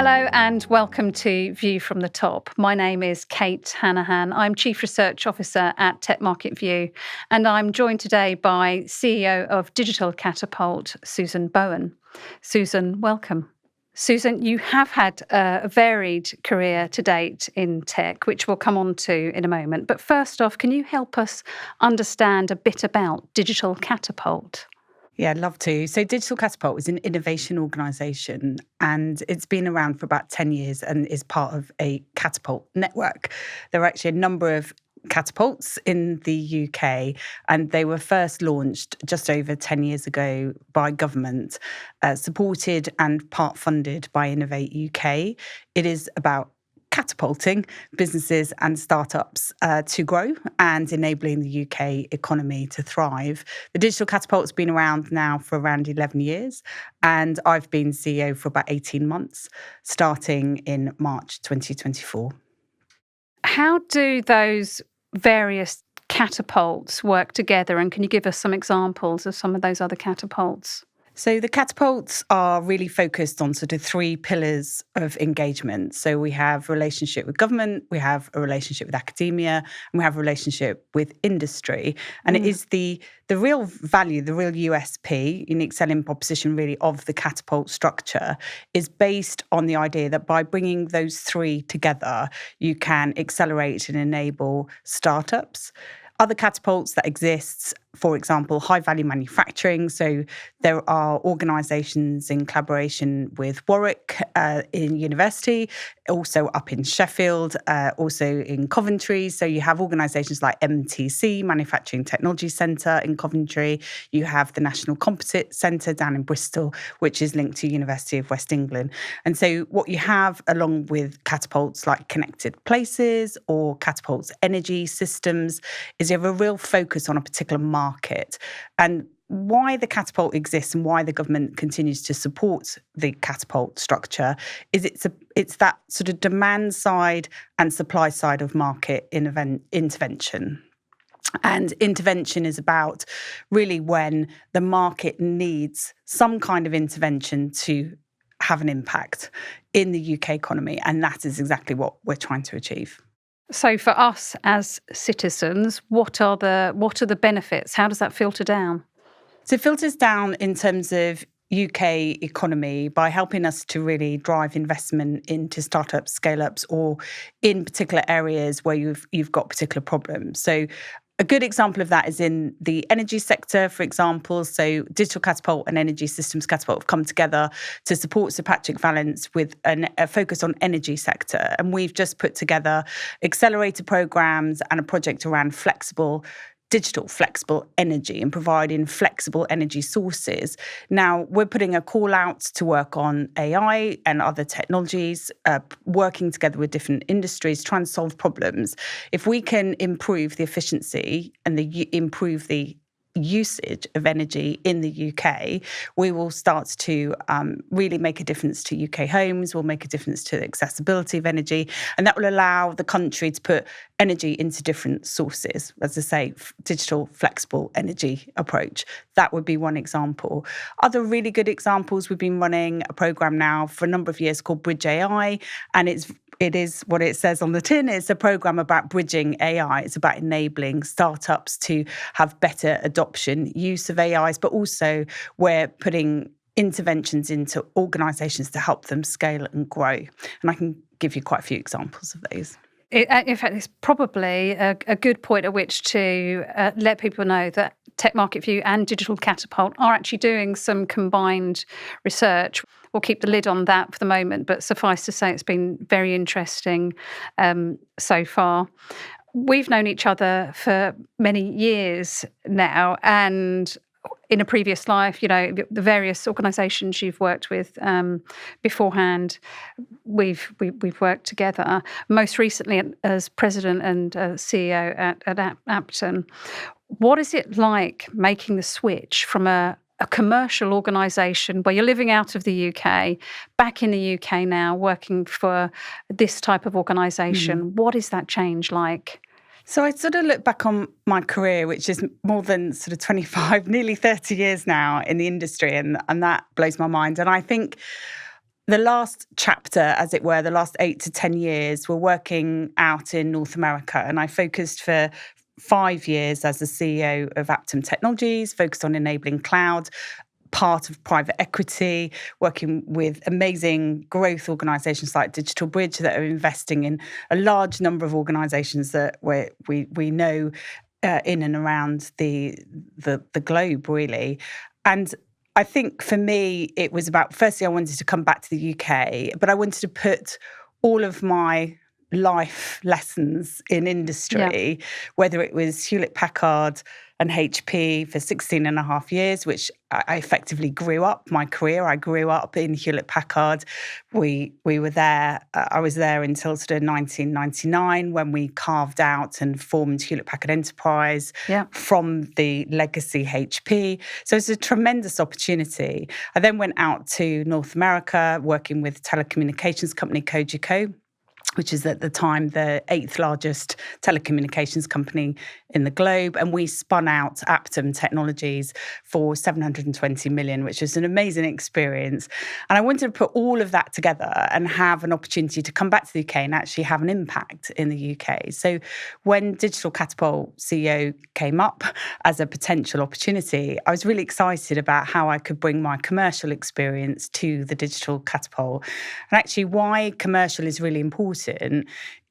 Hello and welcome to View from the Top. My name is Kate Hanaghan. I'm Chief Research Officer at Tech Market View, and I'm joined today by CEO of Digital Catapult, Susan Bowen. Susan, welcome. Susan, you have had a varied career to date in tech, which we'll come on to in a moment. But first off, can you help us understand a bit about Digital Catapult? Yeah, I'd love to. So Digital Catapult is an innovation organisation and it's been around for about 10 years and is part of a catapult network. There are actually a number of catapults in the UK and they were first launched just over 10 years ago by government, supported and part funded by Innovate UK. It is about catapulting businesses and startups to grow and enabling the UK economy to thrive. The Digital Catapult's been around now for around 11 years, and I've been CEO for about 18 months, starting in March 2024. How do those various catapults work together, and can you give us some examples of some of those other catapults? So the catapults are really focused on sort of three pillars of engagement. So we have a relationship with government, we have a relationship with academia, and we have a relationship with industry. And it is the real value, the real USP, unique selling proposition really of the catapult structure is based on the idea that by bringing those three together, you can accelerate and enable startups. Other catapults that exist, for example, high-value manufacturing. So there are organisations in collaboration with Warwick in university, also up in Sheffield, also in Coventry. So you have organisations like MTC, Manufacturing Technology Centre in Coventry. You have the National Composite Centre down in Bristol, which is linked to University of West England. And so what you have along with catapults like Connected Places or catapults energy systems is you have a real focus on a particular market. And why the catapult exists and why the government continues to support the catapult structure is it's that sort of demand side and supply side of market intervention. And intervention is about really when the market needs some kind of intervention to have an impact in the UK economy. And that is exactly what we're trying to achieve. So for us as citizens, what are the benefits? How does that filter down? So it filters down in terms of UK economy by helping us to really drive investment into startups, scale-ups, or in particular areas where you've got particular problems. So a good example of that is in the energy sector, for example. So Digital Catapult and Energy Systems Catapult have come together to support Sir Patrick Vallance with a focus on energy sector. And we've just put together accelerator programs and a project around digital flexible energy and providing flexible energy sources. Now, we're putting a call out to work on AI and other technologies, working together with different industries, trying to solve problems. If we can improve the efficiency and improve the usage of energy in the UK, we will start to really make a difference to UK homes, will make a difference to the accessibility of energy, and that will allow the country to put energy into different sources. As I say, digital flexible energy approach. That would be one example. Other really good examples, we've been running a programme now for a number of years called Bridge AI, and it is what it says on the tin. It's a program about bridging AI. It's about enabling startups to have better adoption, use of AIs, but also we're putting interventions into organisations to help them scale and grow. And I can give you quite a few examples of those. In fact, it's probably a good point at which to let people know that Tech Market View and Digital Catapult are actually doing some combined research. We'll keep the lid on that for the moment, but suffice to say it's been very interesting so far. We've known each other for many years now, and in a previous life, the various organisations you've worked with beforehand, we've worked together. Most recently as president and CEO at Apton. What is it like making the switch from a commercial organisation where you're living out of the UK, back in the UK now, working for this type of organisation? What is that change like? So I sort of look back on my career, which is more than sort of 25, nearly 30 years now in the industry, and that blows my mind. And I think the last chapter, as it were, the last 8 to 10 years, we're working out in North America. And I focused for 5 years as the CEO of Aptum Technologies, focused on enabling cloud, part of private equity, working with amazing growth organisations like Digital Bridge that are investing in a large number of organisations that we know in and around the globe, really. And I think for me, it was about, firstly, I wanted to come back to the UK, but I wanted to put all of my life lessons in industry, whether it was Hewlett-Packard and HP for 16 and a half years, which I effectively grew up my career. I grew up in Hewlett-Packard. We were there. I was there until sort of 1999 when we carved out and formed Hewlett-Packard Enterprise from the legacy HP. So it's a tremendous opportunity. I then went out to North America, working with telecommunications company Cogeco, which is at the time the 8th largest telecommunications company in the globe. And we spun out Aptum Technologies for 720 million, which was an amazing experience. And I wanted to put all of that together and have an opportunity to come back to the UK and actually have an impact in the UK. So when Digital Catapult CEO came up as a potential opportunity, I was really excited about how I could bring my commercial experience to the Digital Catapult. And actually why commercial is really important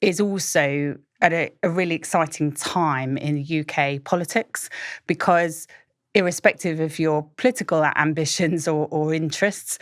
is also at a really exciting time in UK politics, because irrespective of your political ambitions or interests,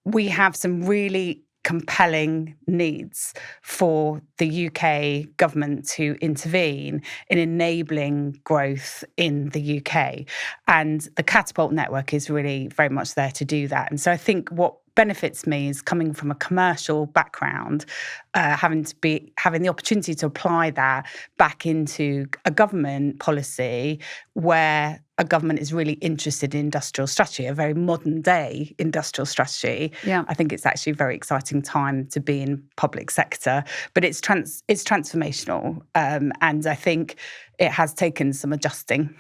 we have some really compelling needs for the UK government to intervene in enabling growth in the UK. And the Catapult network is really very much there to do that. And so I think what benefits me is coming from a commercial background, having the opportunity to apply that back into a government policy where a government is really interested in industrial strategy, a very modern day industrial strategy. I think it's actually a very exciting time to be in public sector, but it's transformational. And I think it has taken some adjusting.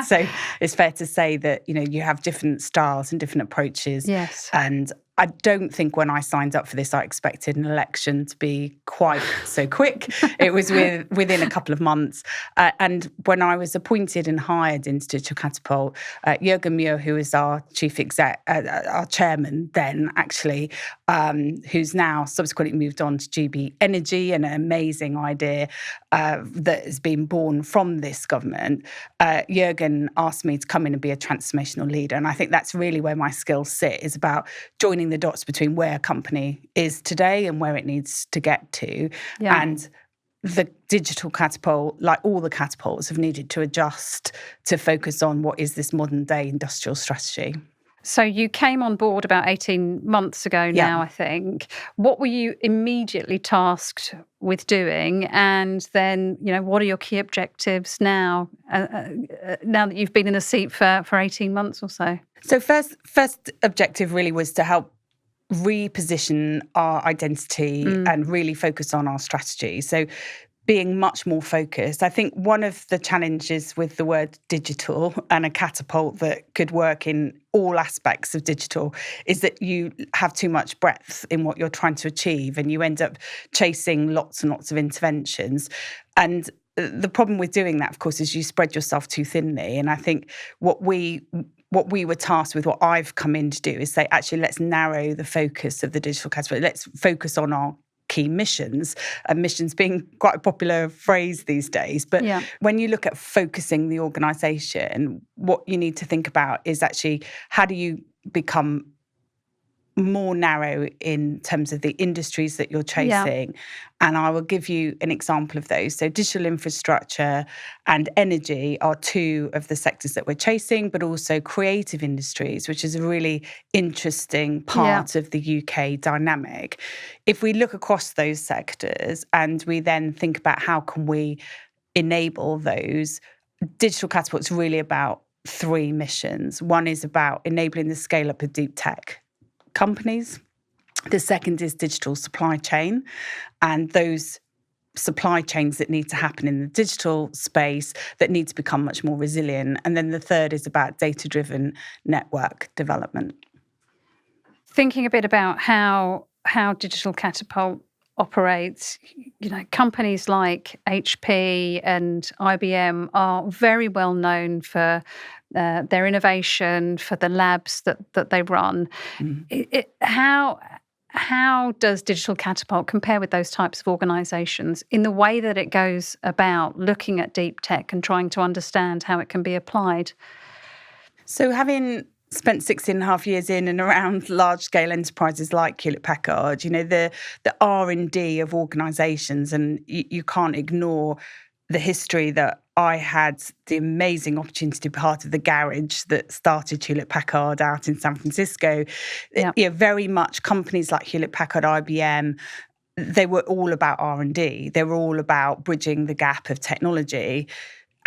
So it's fair to say that, you have different styles and different approaches. Yes. And I don't think when I signed up for this, I expected an election to be quite so quick. It was within a couple of months. And when I was appointed and hired into Digital Catapult, Jürgen Muir, who was our chief exec, our chairman then actually, who's now subsequently moved on to GB Energy, and an amazing idea that has been born from this government, Jürgen asked me to come in and be a transformational leader. And I think that's really where my skills sit, is about joining the dots between where a company is today and where it needs to get to. And the Digital Catapult, like all the catapults, have needed to adjust to focus on what is this modern day industrial strategy. So you came on board about 18 months ago now, I think. What were you immediately tasked with doing? And then, what are your key objectives now, now that you've been in a seat for 18 months or so? So first objective really was to help reposition our identity and really focus on our strategy. So being much more focused. I think one of the challenges with the word digital and a catapult that could work in all aspects of digital is that you have too much breadth in what you're trying to achieve, and you end up chasing lots and lots of interventions. And the problem with doing that, of course, is you spread yourself too thinly. And I think what we were tasked with, what I've come in to do, is say, actually, let's narrow the focus of the Digital Catapult. Let's focus on our key missions, and missions being quite a popular phrase these days. But when you look at focusing the organisation, what you need to think about is actually how do you become more narrow in terms of the industries that you're chasing. And I will give you an example of those. So digital infrastructure and energy are two of the sectors that we're chasing, but also creative industries, which is a really interesting part of the UK dynamic. If we look across those sectors and we then think about how can we enable those, Digital Catapult's really about three missions. One is about enabling the scale-up of deep tech companies. The second is digital supply chain, and those supply chains that need to happen in the digital space that need to become much more resilient. And then the third is about data-driven network development. thinking a bit about how Digital Catapult operates, companies like HP and IBM are very well known for their innovation, for the labs that they run. How does Digital Catapult compare with those types of organisations in the way that it goes about looking at deep tech and trying to understand how it can be applied? So having spent 16.5 years in and around large-scale enterprises like Hewlett-Packard, the R&D of organisations, and you can't ignore the history that I had the amazing opportunity to be part of the garage that started Hewlett-Packard out in San Francisco. Yeah. Very much companies like Hewlett-Packard, IBM, they were all about R&D. They were all about bridging the gap of technology.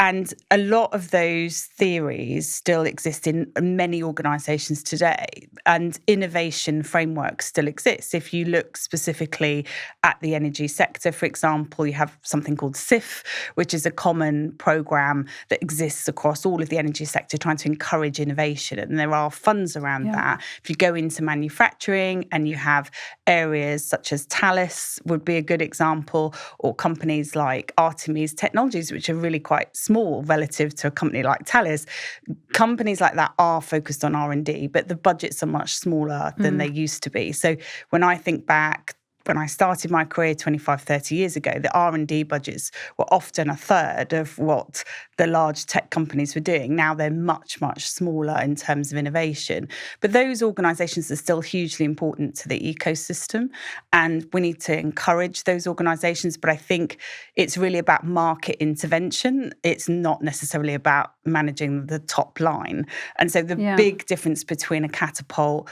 And a lot of those theories still exist in many organisations today, and innovation frameworks still exist. If you look specifically at the energy sector, for example, you have something called SIF, which is a common programme that exists across all of the energy sector trying to encourage innovation. And there are funds around that. If you go into manufacturing and you have areas such as Thales would be a good example, or companies like Artemis Technologies, which are really quite small relative to a company like Thales. Companies like that are focused on R&D, but the budgets are much smaller than they used to be. So when I think back, when I started my career 25, 30 years ago, the R&D budgets were often a third of what the large tech companies were doing. Now they're much, much smaller in terms of innovation. But those organisations are still hugely important to the ecosystem, and we need to encourage those organisations. But I think it's really about market intervention. It's not necessarily about managing the top line. And so the big difference between a Catapult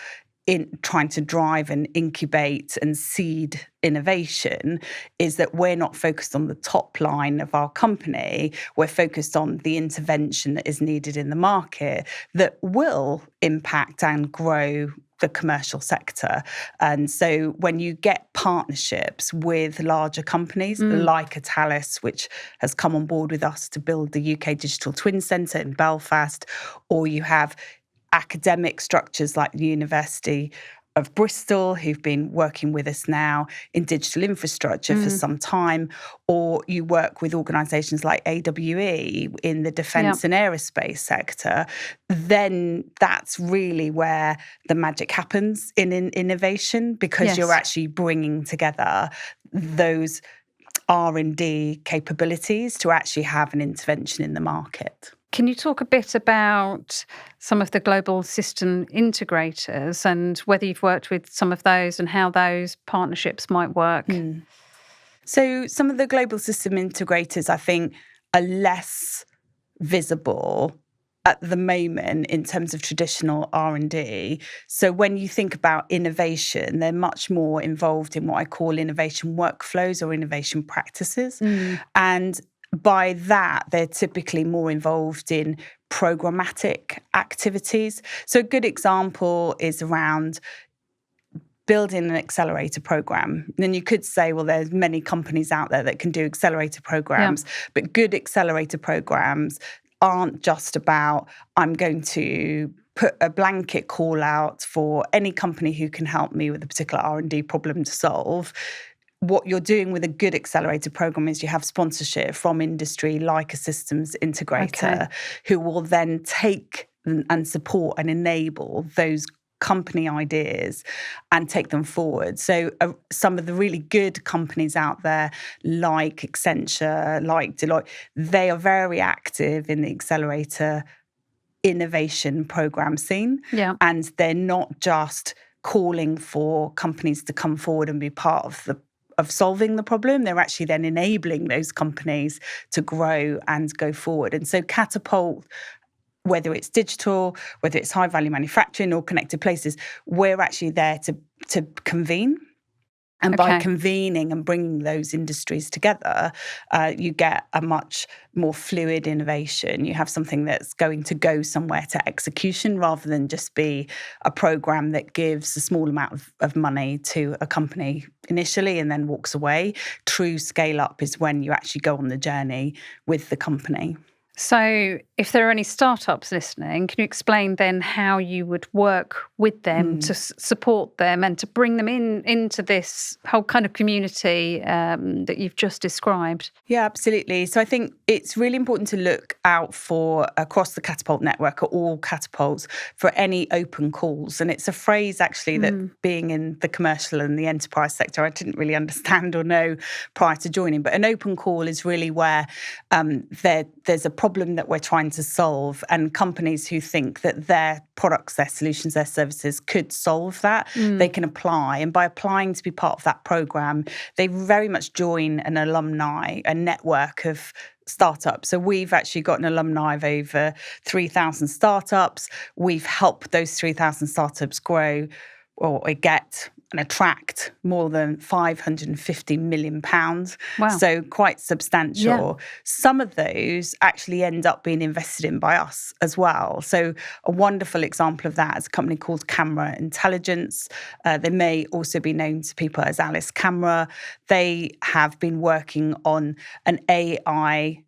in trying to drive and incubate and seed innovation is that we're not focused on the top line of our company. We're focused on the intervention that is needed in the market that will impact and grow the commercial sector. And so when you get partnerships with larger companies like a Thales, which has come on board with us to build the UK Digital Twin Centre in Belfast, or you have academic structures like the University of Bristol, who've been working with us now in digital infrastructure for some time, or you work with organisations like AWE in the defence and aerospace sector, then that's really where the magic happens in innovation, because you're actually bringing together those R&D capabilities to actually have an intervention in the market. Can you talk a bit about some of the global system integrators and whether you've worked with some of those and how those partnerships might work? So some of the global system integrators, I think, are less visible at the moment in terms of traditional R&D. So when you think about innovation, they're much more involved in what I call innovation workflows or innovation practices. And by that, they're typically more involved in programmatic activities. So a good example is around building an accelerator program. Then you could say, well, there's many companies out there that can do accelerator programs, but good accelerator programs aren't just about, I'm going to put a blanket call out for any company who can help me with a particular R&D problem to solve. What you're doing with a good accelerator program is you have sponsorship from industry like a systems integrator who will then take and support and enable those company ideas and take them forward. So some of the really good companies out there like Accenture, like Deloitte, they are very active in the accelerator innovation program scene. And they're not just calling for companies to come forward and be part of solving the problem. They're actually then enabling those companies to grow and go forward. And so Catapult, whether it's digital, whether it's high-value manufacturing or connected places, we're actually there to convene. And by convening and bringing those industries together, you get a much more fluid innovation. You have something that's going to go somewhere to execution rather than just be a program that gives a small amount of money to a company initially and then walks away. True scale up is when you actually go on the journey with the company. So if there are any startups listening, can you explain then how you would work with them to support them and to bring them into this whole kind of community that you've just described? Yeah, absolutely. So I think it's really important to look out for, across the Catapult network, at all catapults, for any open calls. And it's a phrase actually that being in the commercial and the enterprise sector, I didn't really understand or know prior to joining. But an open call is really where there's a problem that we're trying to solve, and companies who think that their products, their solutions, their services could solve that, they can apply. And by applying to be part of that program, they very much join an alumni, a network of startups. So we've actually got an alumni of over 3,000 startups. We've helped those 3,000 startups grow or get and attract more than £550 million. Wow. So quite substantial. Yeah. Some of those actually end up being invested in by us as well. So a wonderful example of that is a company called Camera Intelligence. They may also be known to people as Alice Camera. They have been working on an AI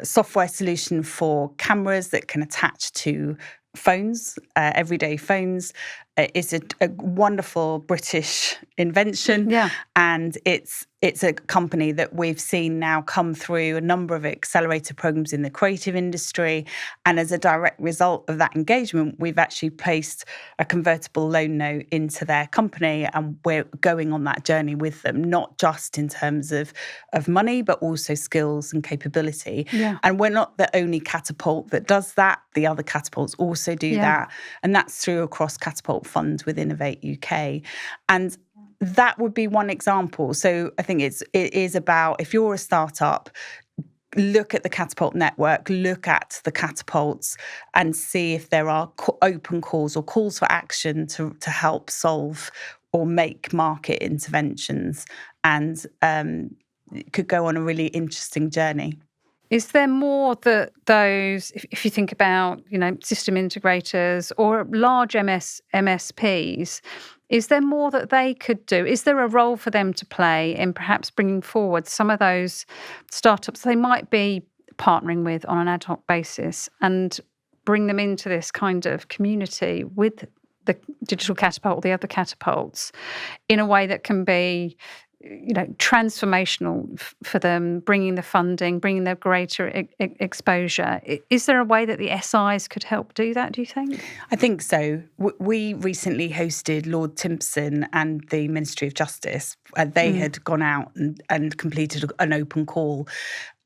software solution for cameras that can attach to phones, everyday phones. It's a wonderful British invention, and it's a company that we've seen now come through a number of accelerator programs in the creative industry, and as a direct result of that engagement, we've actually placed a convertible loan note into their company, and we're going on that journey with them, not just in terms of money, but also skills and capability. And we're not the only catapult that does that. The other catapults also do that, and that's through across Catapult funds with Innovate UK. And that would be one example. So I think it is about, if you're a startup, look at the Catapult network, look at the catapults and see if there are open calls or calls for action to help solve or make market interventions. And it could go on a really interesting journey. Is there more that those, if you think about, system integrators or large MSPs, is there more that they could do? Is there a role for them to play in perhaps bringing forward some of those startups they might be partnering with on an ad hoc basis and bring them into this kind of community with the Digital Catapult or the other catapults in a way that can be transformational for them, bringing the funding, bringing their greater exposure? Is there a way that the SIs could help do that, do you think? I think so. We recently hosted Lord Timpson and the Ministry of Justice. They had gone out and completed an open call,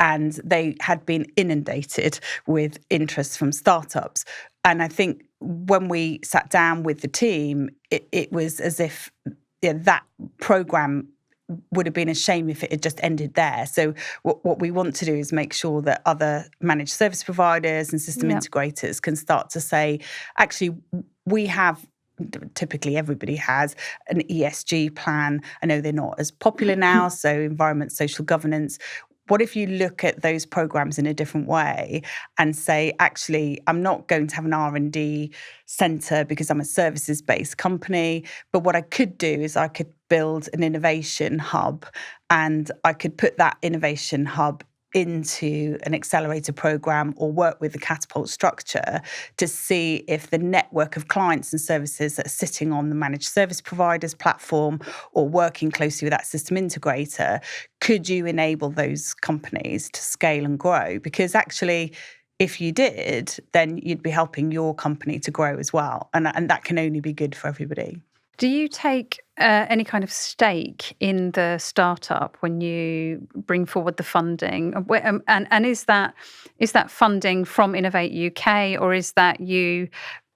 and they had been inundated with interest from startups. And I think when we sat down with the team, it was as if that programme would have been a shame if it had just ended there. So what we want to do is make sure that other managed service providers and system integrators can start to say, actually, we have, typically everybody has an ESG plan. I know they're not as popular now, so environment, social governance. What if you look at those programs in a different way and say, actually, I'm not going to have an R&D centre because I'm a services-based company, but what I could do is I could build an innovation hub, and I could put that innovation hub into an accelerator program or work with the Catapult structure to see if the network of clients and services that are sitting on the managed service providers platform or working closely with that system integrator, could you enable those companies to scale and grow? Because actually, if you did, then you'd be helping your company to grow as well. And that can only be good for everybody. Do you take any kind of stake in the startup when you bring forward the funding? And is that funding from Innovate UK, or is that you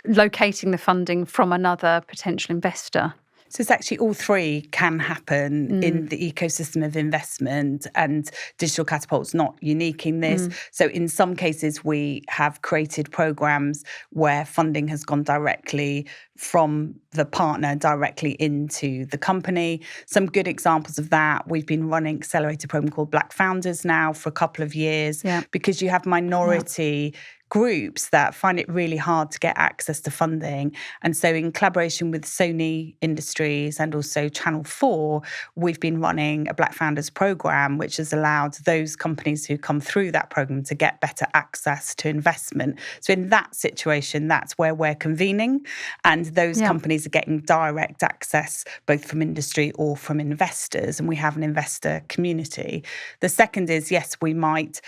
locating the funding from another potential investor? So it's actually all three can happen in the ecosystem of investment, and Digital Catapult's not unique in this. So in some cases, we have created programs where funding has gone directly from the partner directly into the company. Some good examples of that, we've been running an accelerator program called Black Founders now for a couple of years, because you have minority groups that find it really hard to get access to funding. And so in collaboration with Sony Industries and also Channel 4, we've been running a Black Founders Programme, which has allowed those companies who come through that programme to get better access to investment. So in that situation, that's where we're convening, and those companies are getting direct access both from industry or from investors, and we have an investor community. The second is, yes, we might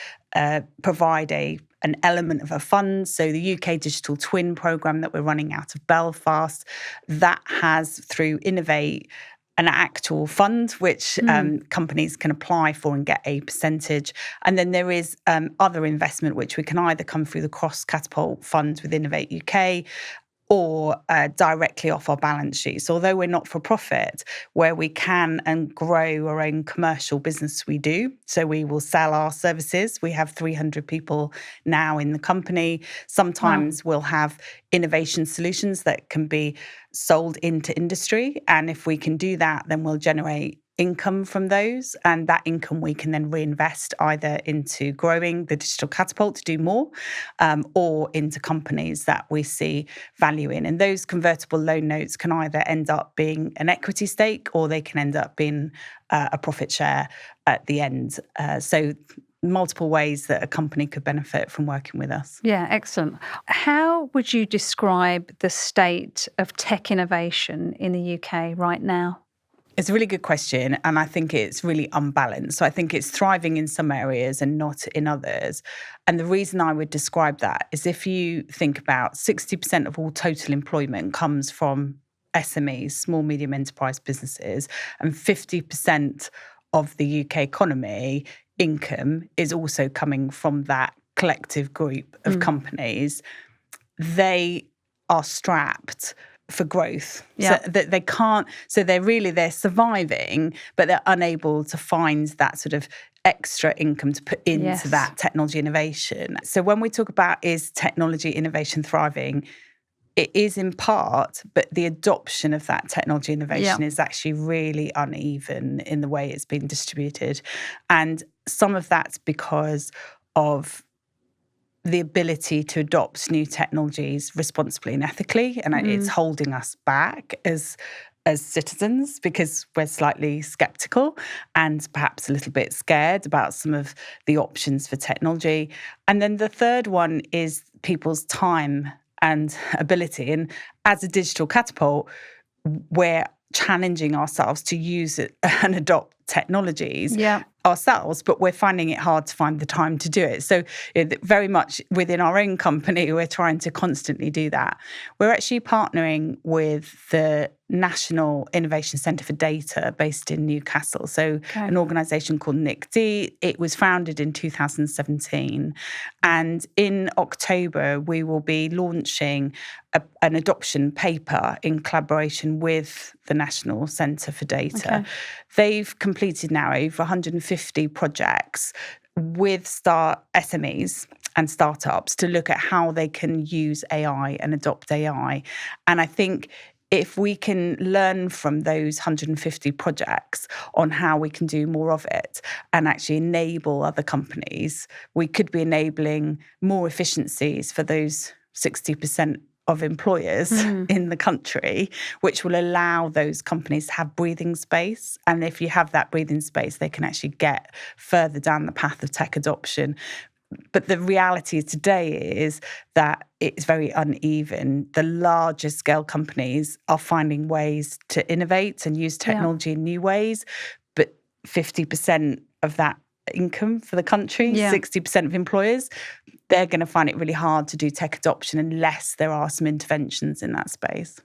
provide an element of a fund. So the UK Digital Twin programme that we're running out of Belfast, that has, through Innovate, an actual fund which companies can apply for and get a percentage. And then there is other investment which we can either come through the Cross Catapult fund with Innovate UK or directly off our balance sheet. So although we're not for profit, where we can and grow our own commercial business, we do. So we will sell our services. We have 300 people now in the company. Sometimes we'll have innovation solutions that can be sold into industry. And if we can do that, then we'll generate income from those, and that income we can then reinvest either into growing the Digital Catapult to do more, or into companies that we see value in. And those convertible loan notes can either end up being an equity stake, or they can end up being a profit share at the end. So multiple ways that a company could benefit from working with us. Yeah, excellent. How would you describe the state of tech innovation in the UK right now? It's a really good question, and I think it's really unbalanced. So I think it's thriving in some areas and not in others. And the reason I would describe that is if you think about 60% of all total employment comes from SMEs, small, medium enterprise businesses, and 50% of the UK economy income is also coming from that collective group of companies. They are strapped for growth. So that they can't, so they're surviving, but they're unable to find that sort of extra income to put into that technology innovation. So when we talk about is technology innovation thriving, it is in part, but the adoption of that technology innovation is actually really uneven in the way it's been distributed. And some of that's because of the ability to adopt new technologies responsibly and ethically, and it's holding us back as citizens because we're slightly skeptical and perhaps a little bit scared about some of the options for technology. And then the third one is people's time and ability. And as a Digital Catapult, we're challenging ourselves to use it and adopt technologies ourselves, but we're finding it hard to find the time to do it. So very much within our own company, we're trying to constantly do that. We're actually partnering with the National Innovation Centre for Data based in Newcastle. So an organisation called NICD. It was founded in 2017. And in October, we will be launching an adoption paper in collaboration with the National Centre for Data. They've completed now over 150 projects with SMEs and startups to look at how they can use AI and adopt AI. And I think if we can learn from those 150 projects on how we can do more of it and actually enable other companies, we could be enabling more efficiencies for those 60% of employers in the country, which will allow those companies to have breathing space. And if you have that breathing space, they can actually get further down the path of tech adoption. But the reality today is that it's very uneven. The larger scale companies are finding ways to innovate and use technology in new ways, but 50% of that income for the country, 60% of employers, they're going to find it really hard to do tech adoption unless there are some interventions in that space.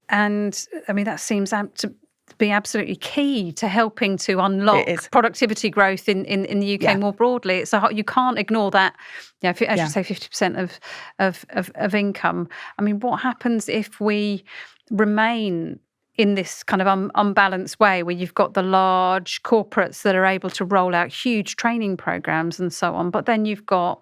And I mean, that seems to be absolutely key to helping to unlock productivity growth in the UK more broadly. It's you can't ignore that. As you say, 50% of income. I mean, what happens if we remain in this kind of unbalanced way where you've got the large corporates that are able to roll out huge training programs and so on, but then you've got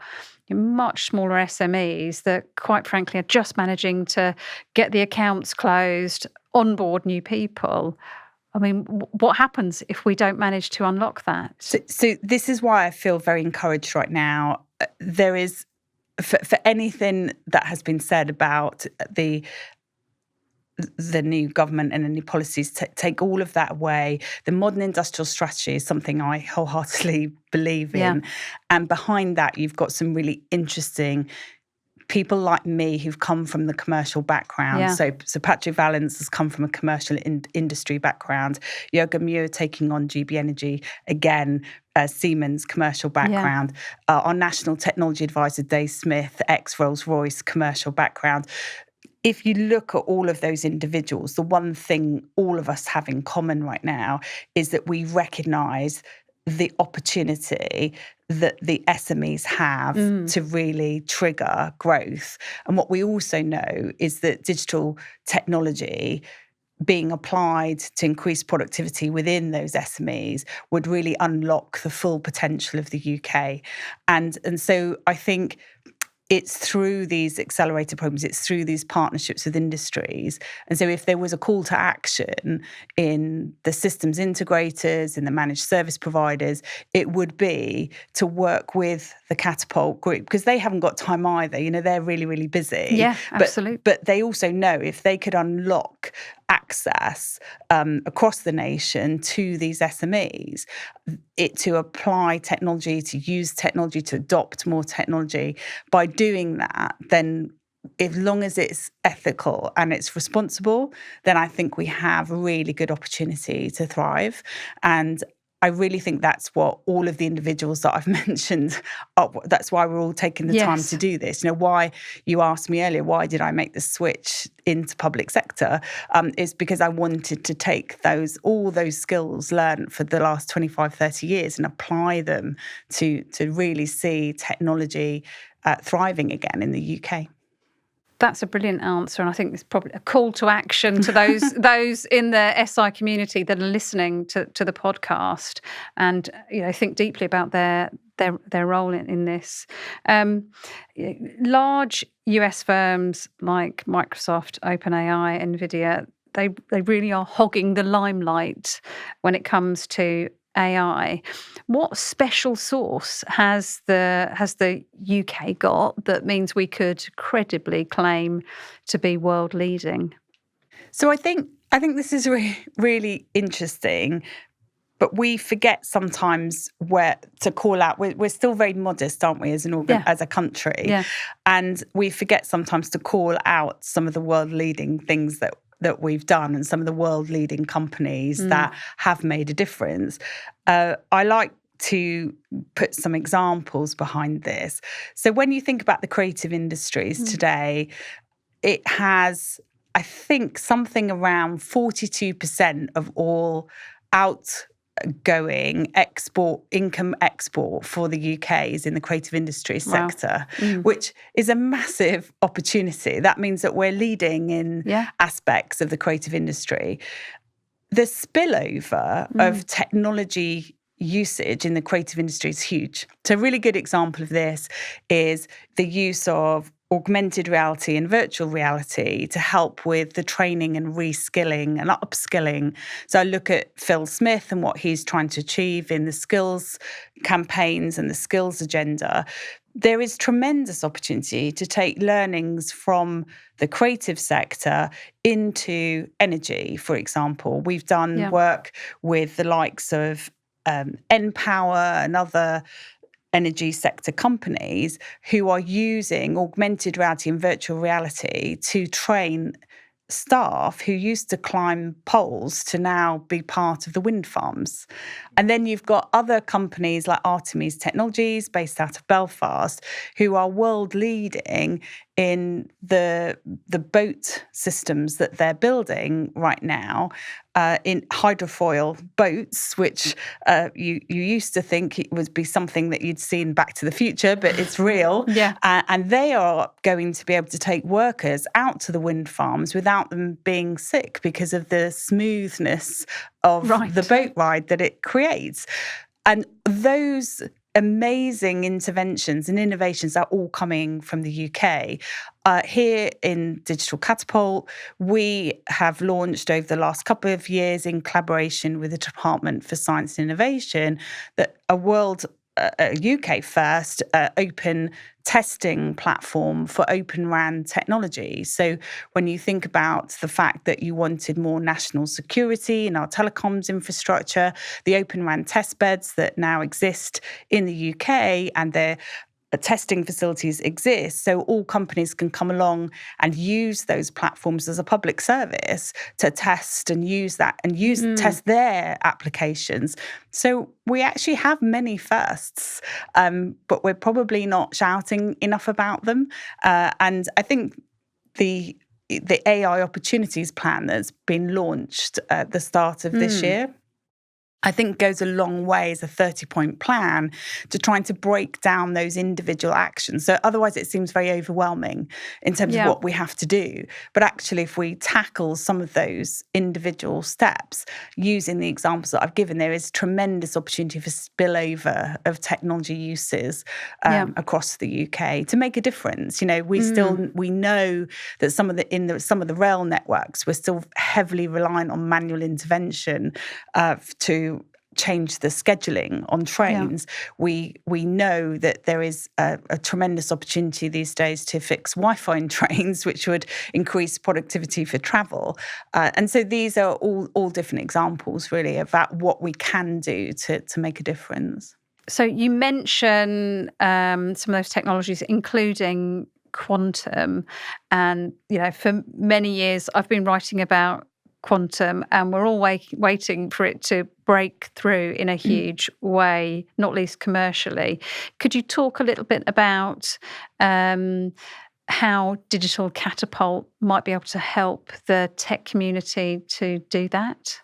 much smaller SMEs that, quite frankly, are just managing to get the accounts closed, onboard new people. I mean, what happens if we don't manage to unlock that? So this is why I feel very encouraged right now. There is for anything that has been said about the new government and any policies, take all of that away. The modern industrial strategy is something I wholeheartedly believe in. And behind that, you've got some really interesting people like me who've come from the commercial background. So Patrick Valens has come from a commercial industry background. Jürgen Muir taking on GB Energy, again, Siemens commercial background. Our National Technology Advisor, Dave Smith, ex-Rolls-Royce commercial background. If you look at all of those individuals, the one thing all of us have in common right now is that we recognise the opportunity that the SMEs have to really trigger growth. And what we also know is that digital technology being applied to increase productivity within those SMEs would really unlock the full potential of the UK. And so I think it's through these accelerator programs, it's through these partnerships with industries. And so if there was a call to action in the systems integrators, in the managed service providers, it would be to work with the Catapult group, because they haven't got time either. You know, they're really, really busy. Yeah, absolutely. But they also know if they could unlock access across the nation to these SMEs, to apply technology, to use technology, to adopt more technology. By doing that, then as long as it's ethical and it's responsible, then I think we have a really good opportunity to thrive. And I really think that's what all of the individuals that I've mentioned, that's why we're all taking the time to do this. You know, why you asked me earlier, why did I make the switch into public sector? Is because I wanted to take all those skills learned for the last 25, 30 years and apply them to really see technology thriving again in the UK. That's a brilliant answer, and I think it's probably a call to action to those in the SI community that are listening to the podcast, and think deeply about their role in this. Large US firms like Microsoft, OpenAI, Nvidia, they really are hogging the limelight when it comes to AI. What special sauce has the UK got that means we could credibly claim to be world leading? So I think this is really interesting, but we forget sometimes where to call out. We're still very modest, aren't we, as as a country? Yeah. And we forget sometimes to call out some of the world leading things that we've done and some of the world-leading companies that have made a difference. I like to put some examples behind this. So when you think about the creative industries today, it has, I think, something around 42% of all outgoing income export for the UK is in the creative industry sector, which is a massive opportunity. That means that we're leading in aspects of the creative industry. The spillover of technology usage in the creative industry is huge. So a really good example of this is the use of augmented reality and virtual reality to help with the training and reskilling and upskilling. So I look at Phil Smith and what he's trying to achieve in the skills campaigns and the skills agenda. There is tremendous opportunity to take learnings from the creative sector into energy, for example. We've done work with the likes of npower and other energy sector companies who are using augmented reality and virtual reality to train staff who used to climb poles to now be part of the wind farms. And then you've got other companies like Artemis Technologies, based out of Belfast, who are world leading in the boat systems that they're building right now, in hydrofoil boats, which you used to think it would be something that you'd see in Back to the Future, but it's real. And they are going to be able to take workers out to the wind farms without them being sick because of the smoothness of the boat ride that it creates. And those amazing interventions and innovations are all coming from the UK. Here in Digital Catapult, we have launched over the last couple of years in collaboration with the Department for Science and Innovation that a world a UK first open testing platform for Open RAN technology. So when you think about the fact that you wanted more national security in our telecoms infrastructure, the Open RAN test beds that now exist in the UK and their testing facilities exist, so all companies can come along and use those platforms as a public service to test and use that and test their applications. So we actually have many firsts, but we're probably not shouting enough about them. And I think the AI opportunities plan that's been launched at the start of this year, I think goes a long way as a 30-point plan to trying to break down those individual actions. So otherwise it seems very overwhelming in terms of what we have to do. But actually, if we tackle some of those individual steps, using the examples that I've given, there is tremendous opportunity for spillover of technology uses across the UK to make a difference. You know, we know that some of the rail networks, we're still heavily reliant on manual intervention to change the scheduling on trains. We know that there is a tremendous opportunity these days to fix Wi-Fi in trains, which would increase productivity for travel. And so these are all different examples, really, about what we can do to make a difference. So you mention some of those technologies, including quantum. And, you know, for many years, I've been writing about quantum, and we're all waiting for it to break through in a huge way, not least commercially. Could you talk a little bit about how Digital Catapult might be able to help the tech community to do that?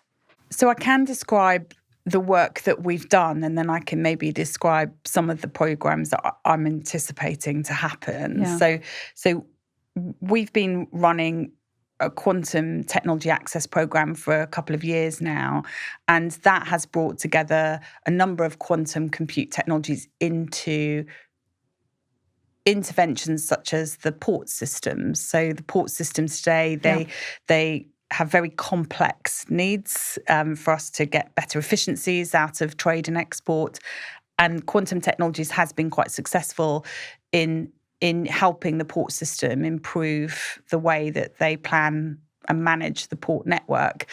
So I can describe the work that we've done, and then I can maybe describe some of the programs that I'm anticipating to happen. So we've been running a quantum technology access program for a couple of years now, and that has brought together a number of quantum compute technologies into interventions such as the port systems. So the port systems today, they have very complex needs for us to get better efficiencies out of trade and export, and quantum technologies has been quite successful in helping the port system improve the way that they plan and manage the port network.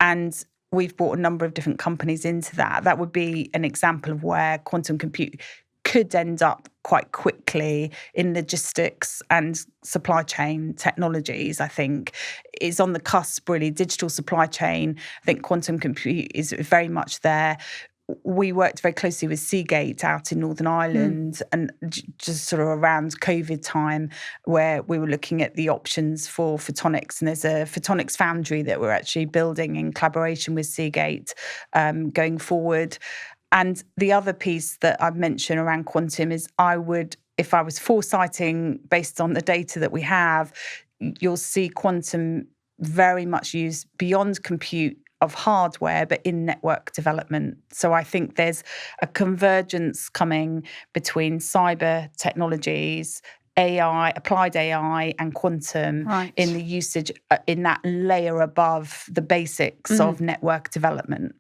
And we've brought a number of different companies into that. That would be an example of where quantum compute could end up quite quickly in logistics and supply chain technologies. I think is on the cusp, really. Digital supply chain, I think quantum compute is very much there. We worked very closely with Seagate out in Northern Ireland and just sort of around COVID time, where we were looking at the options for photonics. And there's a photonics foundry that we're actually building in collaboration with Seagate going forward. And the other piece that I've mentioned around quantum is if I was foresighting based on the data that we have, you'll see quantum very much used beyond compute of hardware, but in network development. So I think there's a convergence coming between cyber technologies, AI, applied AI, and quantum in the usage in that layer above the basics of network development.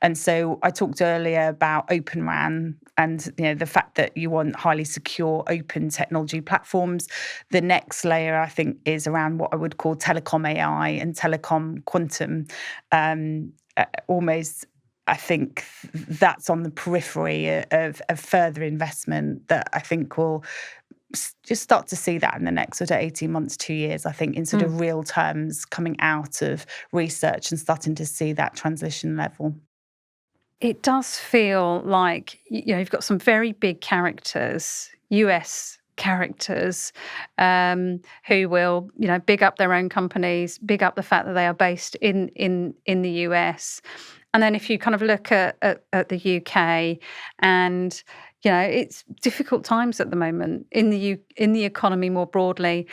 And so I talked earlier about Open RAN and the fact that you want highly secure open technology platforms. The next layer, I think, is around what I would call telecom AI and telecom quantum. Almost, I think that's on the periphery of further investment that I think will just start to see that in the next sort of 18 months, 2 years, I think, in sort of real terms coming out of research and starting to see that transition level. It does feel like, you've got some very big characters, US characters, who will, big up their own companies, big up the fact that they are based in the US. And then if you kind of look at the UK, and it's difficult times at the moment in the economy more broadly,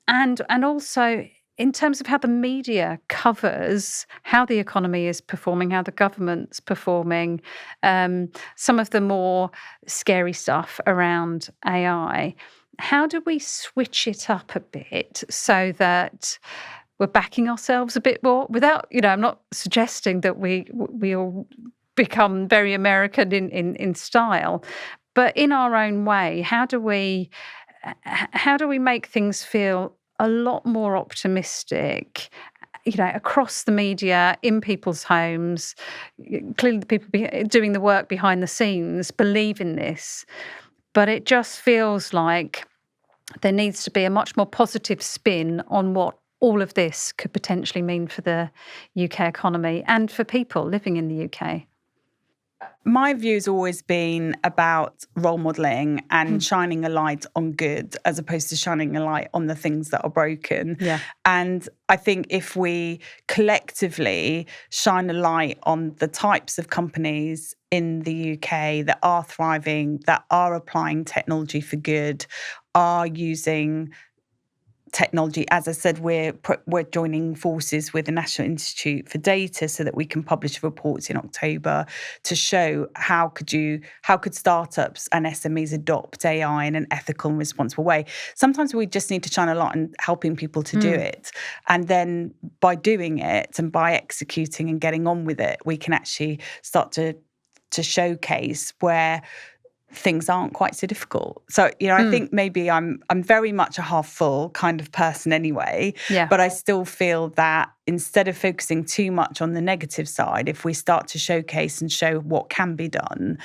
and also in terms of how the media covers how the economy is performing, how the government's performing, some of the more scary stuff around AI. How do we switch it up a bit so that we're backing ourselves a bit more without, I'm not suggesting that we all become very American in style, But in our own way, how do we make things feel a lot more optimistic, across the media, in people's homes? Clearly the people doing the work behind the scenes believe in this, but it just feels like there needs to be a much more positive spin on what all of this could potentially mean for the UK economy and for people living in the UK. My view's always been about role modelling and shining a light on good as opposed to shining a light on the things that are broken. Yeah. And I think if we collectively shine a light on the types of companies in the UK that are thriving, that are applying technology for good, are using technology. As I said, we're joining forces with the National Institute for Data so that we can publish reports in October to show how could startups and SMEs adopt AI in an ethical and responsible way. Sometimes we just need to shine a light on helping people to do it. And then by doing it and by executing and getting on with it, we can actually start to showcase where things aren't quite so difficult. So, I think maybe I'm very much a half full kind of person anyway. Yeah. But I still feel that instead of focusing too much on the negative side, if we start to showcase and show what can be done,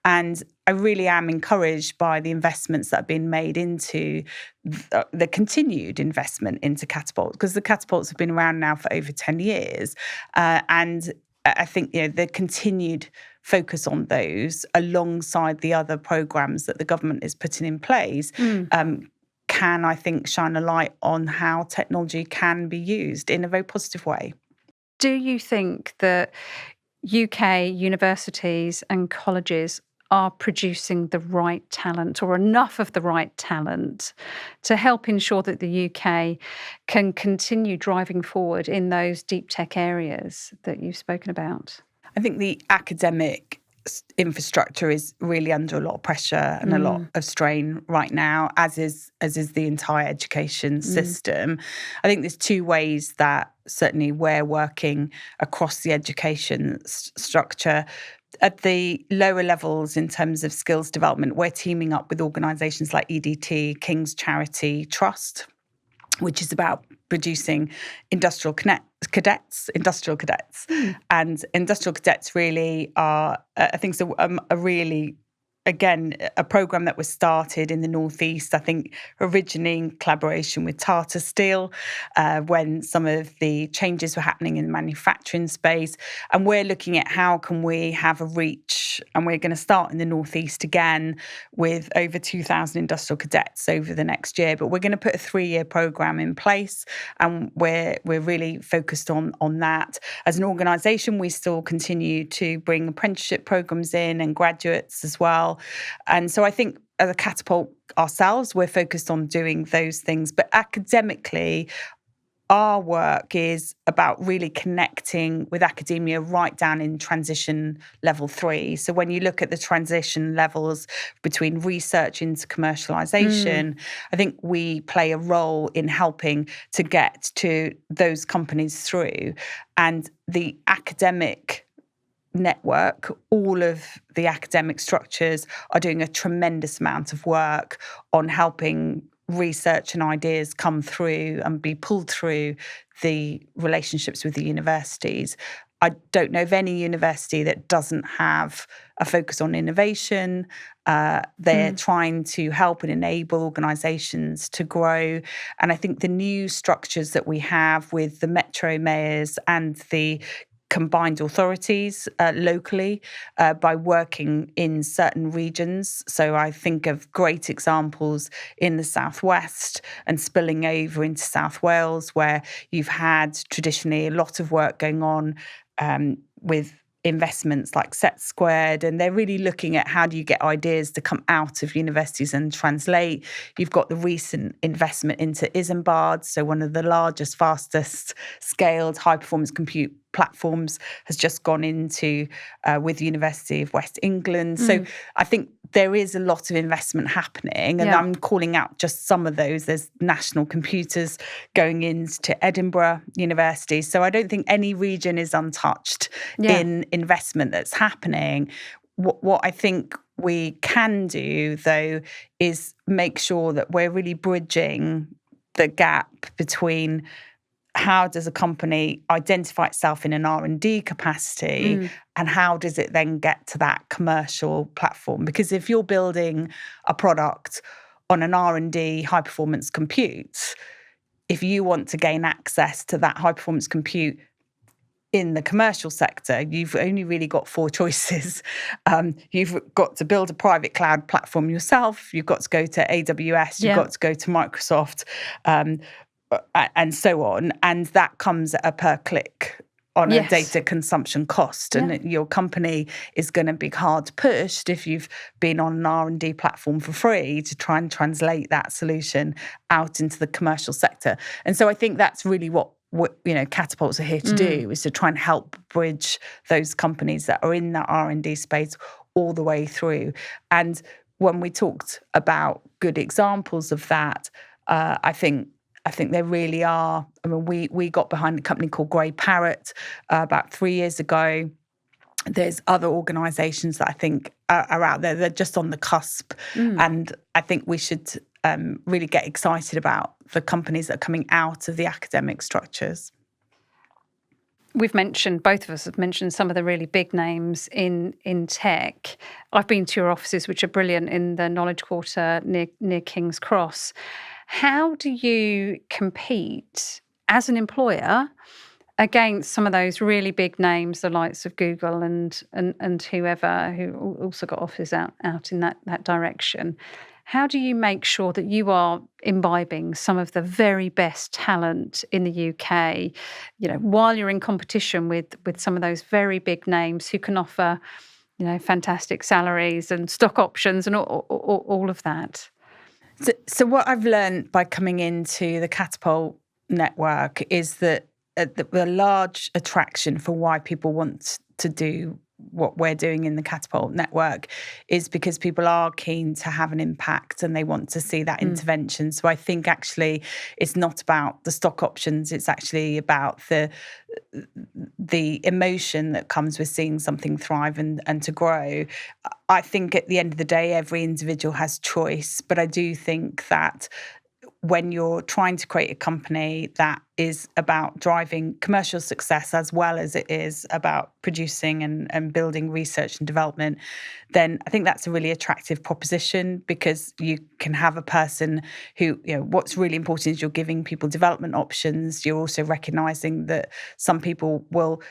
and I really am encouraged by the investments that have been made into the continued investment into Catapult, because the Catapults have been around now for over 10 years. And I think the continued focus on those alongside the other programs that the government is putting in place can, I think, shine a light on how technology can be used in a very positive way. Do you think that UK universities and colleges are producing the right talent or enough of the right talent to help ensure that the UK can continue driving forward in those deep tech areas that you've spoken about? I think the academic infrastructure is really under a lot of pressure and a lot of strain right now, as is the entire education system. I think there's two ways that certainly we're working across the education structure. At the lower levels in terms of skills development, we're teaming up with organisations like EDT, King's Charity Trust, which is about producing industrial cadets. And industrial cadets really are, I think, a really, again, a programme that was started in the Northeast, I think originally in collaboration with Tata Steel, when some of the changes were happening in the manufacturing space. And we're looking at how can we have a reach, and we're going to start in the Northeast again with over 2,000 industrial cadets over the next year. But we're going to put a 3-year programme in place, and we're really focused on that. As an organisation, we still continue to bring apprenticeship programmes in and graduates as well. And so I think as a Catapult ourselves, we're focused on doing those things. But academically, our work is about really connecting with academia right down in transition level 3. So when you look at the transition levels between research into commercialisation, I think we play a role in helping to get to those companies through. And the academic network, all of the academic structures are doing a tremendous amount of work on helping research and ideas come through and be pulled through the relationships with the universities. I don't know of any university that doesn't have a focus on innovation. They're trying to help and enable organisations to grow. And I think the new structures that we have with the metro mayors and the combined authorities locally by working in certain regions. So I think of great examples in the Southwest and spilling over into South Wales, where you've had traditionally a lot of work going on with investments like Set Squared, and they're really looking at how do you get ideas to come out of universities and translate. You've got the recent investment into Isambard, so one of the largest, fastest scaled high-performance compute platforms has just gone into with the University of West England. So I think there is a lot of investment happening, and I'm calling out just some of those. There's national computers going into Edinburgh University. So I don't think any region is untouched in investment that's happening. What I think we can do, though, is make sure that we're really bridging the gap between how does a company identify itself in an R&D capacity and how does it then get to that commercial platform? Because if you're building a product on an R&D high-performance compute, if you want to gain access to that high-performance compute in the commercial sector, you've only really got 4 choices. You've got to build a private cloud platform yourself. You've got to go to AWS. You've got to go to Microsoft, and so on. And that comes at a per click on a data consumption cost. And your company is going to be hard pushed if you've been on an R&D platform for free to try and translate that solution out into the commercial sector. And so I think that's really what Catapults are here to do, is to try and help bridge those companies that are in that R&D space all the way through. And when we talked about good examples of that, I think there really are. I mean, we got behind a company called Grey Parrot about 3 years ago. There's other organisations that I think are out there. They're just on the cusp. And I think we should really get excited about the companies that are coming out of the academic structures. Both of us have mentioned some of the really big names in tech. I've been to your offices, which are brilliant, in the Knowledge Quarter near King's Cross. How do you compete as an employer against some of those really big names, the likes of Google and whoever, who also got offices out in that direction? How do you make sure that you are imbibing some of the very best talent in the UK, while you're in competition with some of those very big names who can offer, fantastic salaries and stock options and all of that? So what I've learned by coming into the Catapult network is that the large attraction for why people want to do what we're doing in the Catapult network is because people are keen to have an impact and they want to see that intervention. So I think actually it's not about the stock options, it's actually about the emotion that comes with seeing something thrive and to grow. I think at the end of the day, every individual has choice, but I do think that when you're trying to create a company that is about driving commercial success as well as it is about producing and building research and development, then I think that's a really attractive proposition, because you can have a person who, what's really important is you're giving people development options. You're also recognising that some people will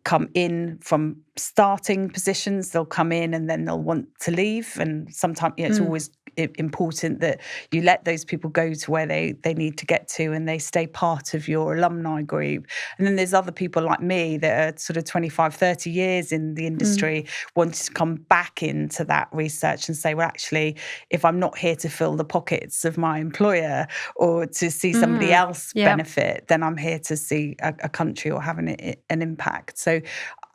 come in from starting positions, they'll come in and then they'll want to leave. And sometimes it's always important that you let those people go to where they need to get to and they stay part of your alumni group. And then there's other people like me that are sort of 25, 30 years in the industry, wanting to come back into that research and say, well, actually, if I'm not here to fill the pockets of my employer or to see somebody else benefit, then I'm here to see a country or having an impact. So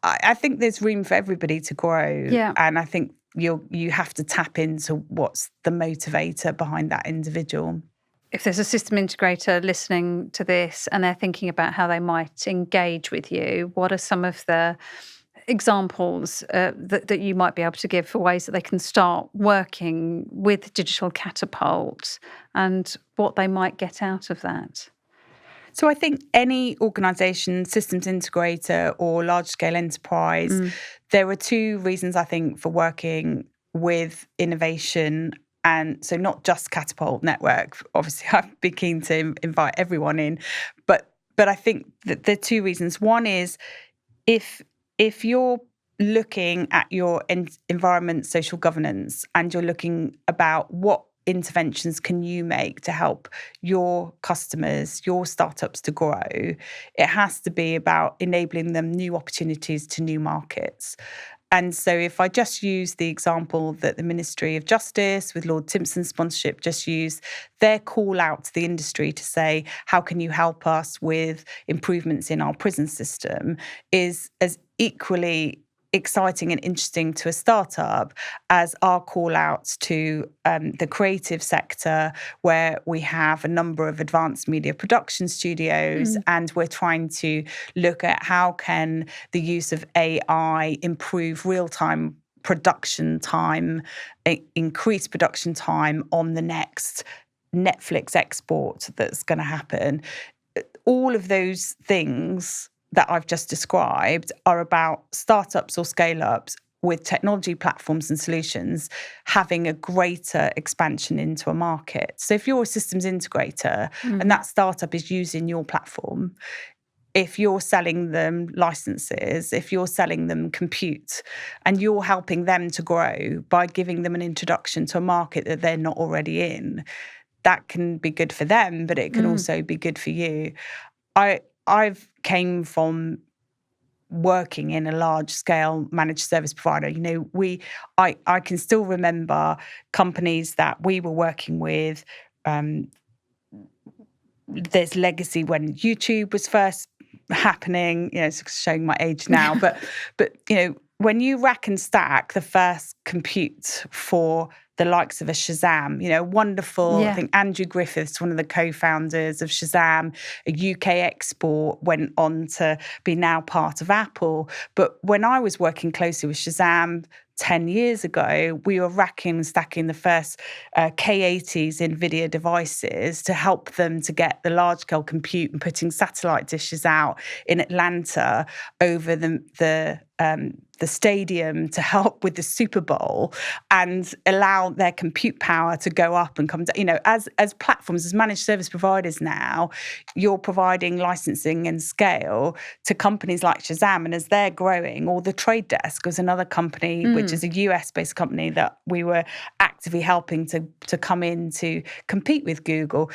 I think there's room for everybody to grow. Yeah. And I think you have to tap into what's the motivator behind that individual. If there's a system integrator listening to this and they're thinking about how they might engage with you, what are some of the examples that you might be able to give for ways that they can start working with Digital Catapult and what they might get out of that? So I think any organisation, systems integrator or large-scale enterprise, there are 2 reasons, I think, for working with innovation. And so not just Catapult Network. Obviously, I'd be keen to invite everyone in. But I think that there are 2 reasons. One is if you're looking at your environment, social governance, and you're looking about what interventions can you make to help your customers, your startups to grow, it has to be about enabling them new opportunities to new markets. And so if I just use the example that the Ministry of Justice with Lord Timpson's sponsorship just used, their call out to the industry to say, how can you help us with improvements in our prison system, is as equally exciting and interesting to a startup as our call outs to the creative sector, where we have a number of advanced media production studios and we're trying to look at how can the use of AI improve real-time production time, increased production time on the next Netflix export that's going to happen. All of those things that I've just described are about startups or scale-ups with technology platforms and solutions having a greater expansion into a market. So if you're a systems integrator and that startup is using your platform, if you're selling them licenses, if you're selling them compute, and you're helping them to grow by giving them an introduction to a market that they're not already in, that can be good for them, but it can also be good for you. I've came from working in a large-scale managed service provider. I can still remember companies that we were working with. There's legacy when YouTube was first happening. It's showing my age now, but when you rack and stack the first compute for the likes of a Shazam, wonderful. Yeah. I think Andrew Griffiths, one of the co-founders of Shazam, a UK export, went on to be now part of Apple. But when I was working closely with Shazam 10 years ago, we were racking and stacking the first K80s NVIDIA devices to help them to get the large-scale compute and putting satellite dishes out in Atlanta over the stadium to help with the Super Bowl and allow their compute power to go up and come down. As platforms, as managed service providers now, you're providing licensing and scale to companies like Shazam. And as they're growing, or The Trade Desk was another company, which is a US-based company that we were actively helping to come in to compete with Google.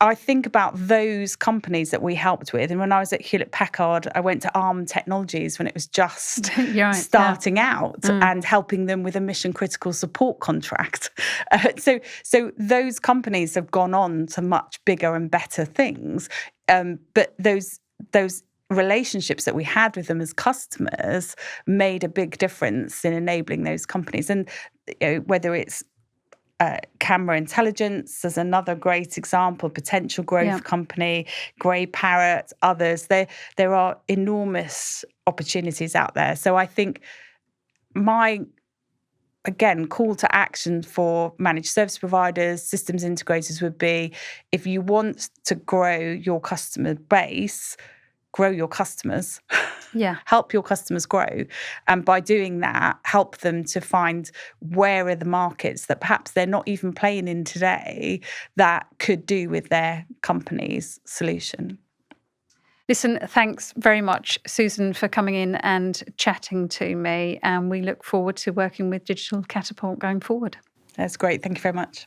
I think about those companies that we helped with. And when I was at Hewlett-Packard, I went to ARM Technologies when it was just starting out and helping them with a mission-critical support contract. So those companies have gone on to much bigger and better things. But those relationships that we had with them as customers made a big difference in enabling those companies. And whether it's Camera Intelligence as another great example, potential growth company, Grey Parrot, others. There are enormous opportunities out there. So I think my call to action for managed service providers, systems integrators would be, if you want to grow your customer base, grow your customers. Help your customers grow. And by doing that, help them to find where are the markets that perhaps they're not even playing in today that could do with their company's solution. Listen, thanks very much, Susan, for coming in and chatting to me. And we look forward to working with Digital Catapult going forward. That's great. Thank you very much.